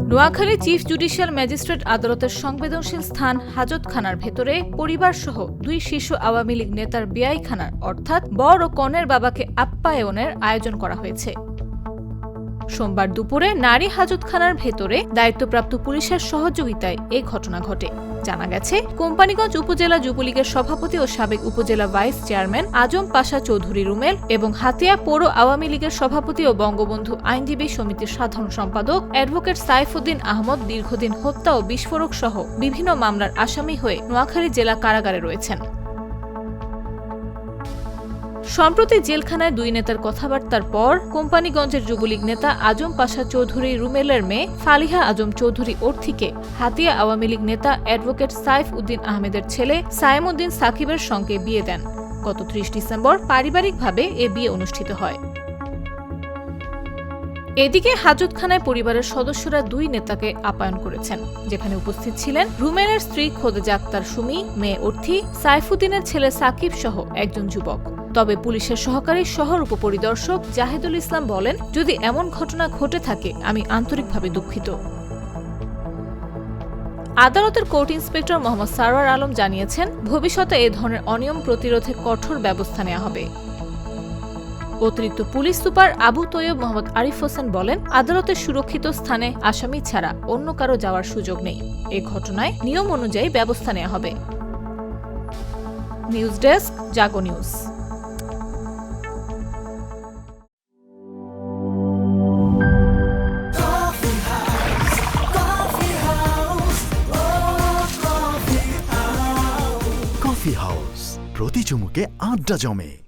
Noakhali chief judicial magistrate আদালতের সংবেদনশীল স্থান হাজতখানার ভেতরে পরিবারসহ দুই শীর্ষ আওয়ামী লীগ নেতার বিয়াইখানার অর্থাৎ বর ও কনের বাবাকে আপ্যায়নের আয়োজন করা হয়েছে। সোমবার দুপুরে নারী হাজতখানার ভেতরে দায়িত্বপ্রাপ্ত পুলিশের সহযোগিতায় এ ঘটনা ঘটে। জানা গেছে, কোম্পানীগঞ্জ উপজেলা যুবলীগের সভাপতি ও সাবেক উপজেলা ভাইস চেয়ারম্যান আজম পাশা চৌধুরী রুমেল এবং হাতিয়া পৌর আওয়ামী লীগের সভাপতি ও বঙ্গবন্ধু আইনজীবী সমিতির সাধারণ সম্পাদক অ্যাডভোকেট সাইফুদ্দিন আহমদ দীর্ঘদিন হত্যা ও বিস্ফোরক সহ বিভিন্ন মামলার আসামি হয়ে নোয়াখালী জেলা কারাগারে রয়েছেন। সম্প্রতি জেলখানায় দুই নেতার কথাবার্তার পর কোম্পানীগঞ্জের যুবলীগ নেতা আজম পাশা চৌধুরী রুমেলের মেয়ে ফালিহা আজম চৌধুরী অর্থীকে হাতিয়া আওয়ামী লীগ নেতা অ্যাডভোকেট সাইফ উদ্দিন আহমেদের ছেলে সাইমুদ্দিন সাকিবের সঙ্গে বিয়ে দেন। গত ৩০ ডিসেম্বর পারিবারিকভাবে এ বিয়ে অনুষ্ঠিত হয়। এদিকে হাজতখানায় পরিবারের সদস্যরা দুই নেতাকে আপ্যায়ন করেছেন, যেখানে উপস্থিত ছিলেন রুমেলের স্ত্রী খোদেজা আক্তার সুমি, মেয়ে অর্থী, সাইফুদ্দিনের ছেলে সাকিব সহ একজন যুবক। তবে পুলিশের সহকারী শহর উপপরিদর্শক জাহিদুল ইসলাম বলেন, যদি এমন ঘটনা ঘটে থাকে আমি আন্তরিকভাবে দুঃখিত। আদালতের কোর্ট ইন্সপেক্টর মোহাম্মদ সারোয়ার আলম জানিয়েছেন, ভবিষ্যতে এ ধরনের অনিয়ম প্রতিরোধে কঠোর ব্যবস্থা নেওয়া হবে। অতিরিক্ত পুলিশ সুপার আবু তৈয়ব মোহাম্মদ আরিফ হোসেন বলেন, আদালতের সুরক্ষিত স্থানে আসামি ছাড়া অন্য কারো যাওয়ার সুযোগ নেই। এ ঘটনায় নিয়ম অনুযায়ী ব্যবস্থা নেওয়া হবে। নিউজ ডেস্ক, জাগো নিউজ। কফি হাউস, প্রতি চুমুকে আড্ডা জমে।